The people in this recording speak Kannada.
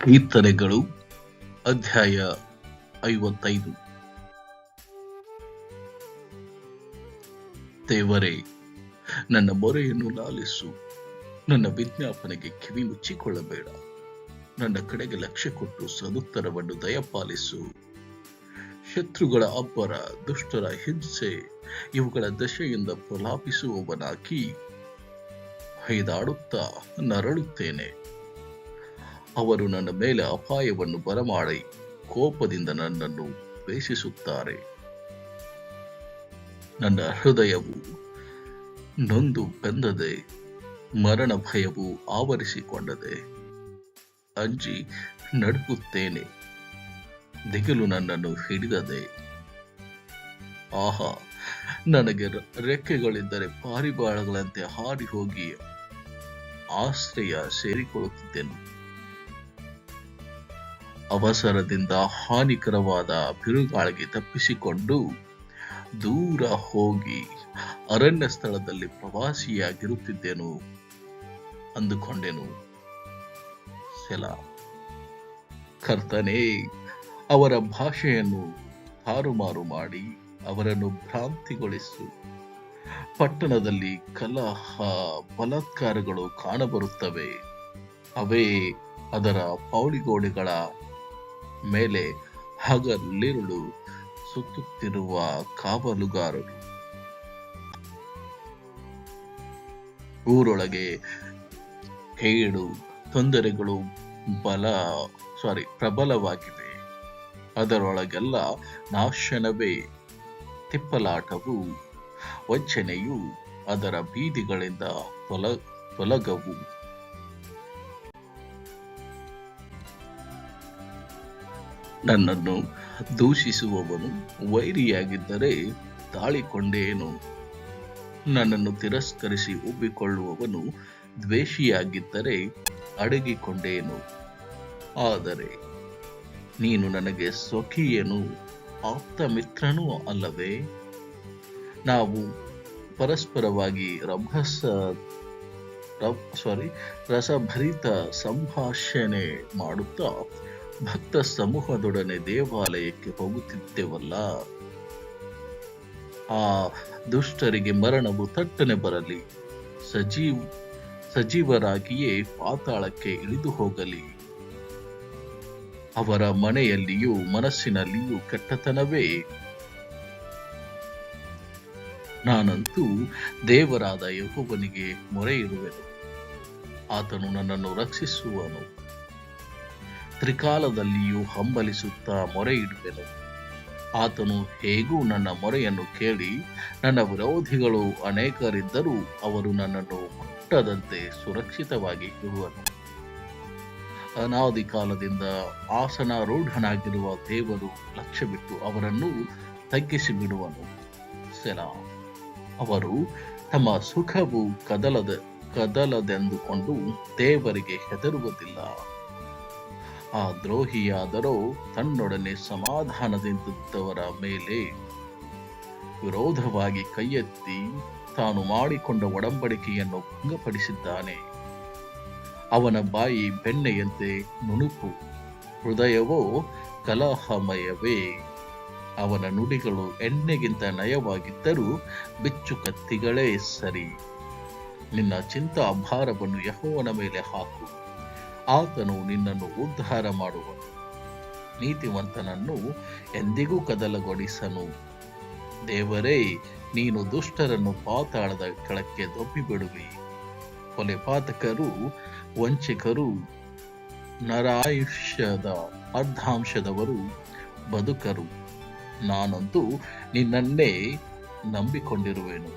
ಕೀರ್ತನೆಗಳು ಅಧ್ಯಾಯ 55. ದೇವರೇ, ನನ್ನ ಮೊರೆಯನ್ನು ಲಾಲಿಸು. ನನ್ನ ವಿಜ್ಞಾಪನೆಗೆ ಕಿವಿ ಮುಚ್ಚಿಕೊಳ್ಳಬೇಡ. ನನ್ನ ಕಡೆಗೆ ಲಕ್ಷ್ಯ ಕೊಟ್ಟು ಸದುತ್ತರವನ್ನು ದಯಪಾಲಿಸು. ಶತ್ರುಗಳ ಅಬ್ಬರ, ದುಷ್ಟರ ಹಿಂಸೆ, ಇವುಗಳ ದಶೆಯಿಂದ ಪ್ರಲಾಪಿಸುವವನಾಗಿ ಹೈದಾಡುತ್ತಾ ನರಳುತ್ತೇನೆ. ಅವರು ನನ್ನ ಮೇಲೆ ಅಪಾಯವನ್ನು ಬರಮಾಡಿ ಕೋಪದಿಂದ ನನ್ನನ್ನು ದ್ವೇಷಿಸುತ್ತಾರೆ. ನನ್ನ ಹೃದಯವು ನೊಂದು ಬೆಂದದೆ, ಮರಣ ಭಯವು ಆವರಿಸಿಕೊಂಡದೆ. ಅಂಜಿ ನಡುಗುತ್ತೇನೆ, ದಿಗಿಲು ನನ್ನನ್ನು ಹಿಡಿದದೆ. ಆಹಾ, ನನಗೆ ರೆಕ್ಕೆಗಳಿದ್ದರೆ ಪಾರಿವಾಳಗಳಂತೆ ಹಾರಿ ಹೋಗಿ ಆಶ್ರಯ ಸೇರಿಕೊಳ್ಳುತ್ತಿದ್ದೆನು. ಅವಸರದಿಂದ ಹಾನಿಕರವಾದ ಬಿರುಗಾಳಿಗೆ ತಪ್ಪಿಸಿಕೊಂಡು ದೂರ ಹೋಗಿ ಅರಣ್ಯ ಸ್ಥಳದಲ್ಲಿ ಪ್ರವಾಸಿಯಾಗಿರುತ್ತಿದ್ದೆನು ಅಂದುಕೊಂಡೆನು. ಸೆಲಾ. ಕರ್ತನೇ, ಅವರ ಭಾಷೆಯನ್ನು ತಾರುಮಾರು ಮಾಡಿ ಅವರನ್ನು ಭ್ರಾಂತಿಗೊಳಿಸು. ಪಟ್ಟಣದಲ್ಲಿ ಕಲಹ, ಬಲಾತ್ಕಾರಗಳು ಕಾಣಬರುತ್ತವೆ. ಅವೇ ಅದರ ಪೌಳಿಗೋಡೆಗಳ ಮೇಲೆ ಹಗಲಿರುಳು ಸುತ್ತುತ್ತಿರುವ ಕಾವಲುಗಾರರು. ಊರೊಳಗೆ ಕೇಡು, ತೊಂದರೆಗಳು ಪ್ರಬಲವಾಗಿವೆ. ಅದರೊಳಗೆಲ್ಲ ನಾಶನವೇ, ತಿಪ್ಪಲಾಟವು, ವಂಚನೆಯು ಅದರ ಬೀದಿಗಳಿಂದ ತೊಲಗವು. ನನ್ನನ್ನು ದೂಷಿಸುವವನು ವೈರಿಯಾಗಿದ್ದರೆ ತಾಳಿಕೊಂಡೇನು. ನನ್ನನ್ನು ತಿರಸ್ಕರಿಸಿ ಉಬ್ಬಿಕೊಳ್ಳುವವನು ದ್ವೇಷಿಯಾಗಿದ್ದರೆ ಅಡಗಿಕೊಂಡೇನು. ಆದರೆ ನೀನು ನನಗೆ ಸ್ವಕೀಯನು, ಆಪ್ತ ಮಿತ್ರನೂ ಅಲ್ಲವೇ? ನಾವು ಪರಸ್ಪರವಾಗಿ ರಸಭರಿತ ಸಂಭಾಷಣೆ ಮಾಡುತ್ತಾ ಭಕ್ತ ಸಮೂಹದೊಡನೆ ದೇವಾಲಯಕ್ಕೆ ಹೋಗುತ್ತಿದ್ದೆವಲ್ಲ. ಆ ದುಷ್ಟರಿಗೆ ಮರಣವು ತಟ್ಟನೆ ಬರಲಿ, ಸಜೀವರಾಗಿಯೇ ಪಾತಾಳಕ್ಕೆ ಇಳಿದು ಹೋಗಲಿ. ಅವರ ಮನೆಯಲ್ಲಿಯೂ ಮನಸ್ಸಿನಲ್ಲಿಯೂ ಕೆಟ್ಟತನವೇ. ನಾನಂತೂ ದೇವರಾದ ಯೆಹೋವನಿಗೆ ಮೊರೆ ಇಡುವೆನು. ಆತನು ನನ್ನನ್ನು ರಕ್ಷಿಸುವನು. ತ್ರಿಕಾಲದಲ್ಲಿಯೂ ಹಂಬಲಿಸುತ್ತಾ ಮೊರೆ ಇಡುವೆನು. ಆತನು ಹೇಗೂ ನನ್ನ ಮೊರೆಯನ್ನು ಕೇಳಿ, ನನ್ನ ವಿರೋಧಿಗಳು ಅನೇಕರಿದ್ದರೂ ಅವರು ನನ್ನನ್ನು ಮುಟ್ಟದಂತೆ ಸುರಕ್ಷಿತವಾಗಿ ಇಡುವನು. ಅನಾದಿ ಕಾಲದಿಂದ ಆಸನಾರೂಢನಾಗಿರುವ ದೇವರು ಲಕ್ಷ್ಯ ಬಿಟ್ಟು ಅವರನ್ನು ತಗ್ಗಿಸಿ ಬಿಡುವನು. ಸೆಲಾ. ಅವರು ತಮ್ಮ ಸುಖವು ಕದಲದೆಂದುಕೊಂಡು ದೇವರಿಗೆ ಹೆದರುವುದಿಲ್ಲ. ಆ ದ್ರೋಹಿಯಾದರೋ ತನ್ನೊಡನೆ ಸಮಾಧಾನದಿಂದಿದ್ದವರ ಮೇಲೆ ವಿರೋಧವಾಗಿ ಕೈಯೆತ್ತಿ ತಾನು ಮಾಡಿಕೊಂಡ ಒಡಂಬಡಿಕೆಯನ್ನು ಭಂಗಪಡಿಸಿದ್ದಾನೆ. ಅವನ ಬಾಯಿ ಬೆಣ್ಣೆಯಂತೆ ನುಣುಪು, ಹೃದಯವೋ ಕಲಹಮಯವೇ. ಅವನ ನುಡಿಗಳು ಎಣ್ಣೆಗಿಂತ ನಯವಾಗಿದ್ದರೂ ಬಿಚ್ಚು ಕತ್ತಿಗಳೇ ಸರಿ. ನಿನ್ನ ಚಿಂತಾ ಭಾರವನ್ನು ಯೆಹೋವನ ಮೇಲೆ ಹಾಕು, ಆತನು ನಿನ್ನನ್ನು ಉದ್ಧಾರ ಮಾಡುವನು. ನೀತಿವಂತನನ್ನು ಎಂದಿಗೂ ಕದಲಗೊಳಿಸನು. ದೇವರೇ, ನೀನು ದುಷ್ಟರನ್ನು ಪಾತಾಳದ ಕೆಳಕ್ಕೆ ದೊಬ್ಬಿಬಿಡುವಿ. ಕೊಲೆಪಾತಕರು, ವಂಚಕರು, ನರಾಯುಷ್ಯದ ಅರ್ಧಾಂಶದವರು ಬದುಕರು. ನಾನಂತೂ ನಿನ್ನನ್ನೇ ನಂಬಿಕೊಂಡಿರುವೆನು.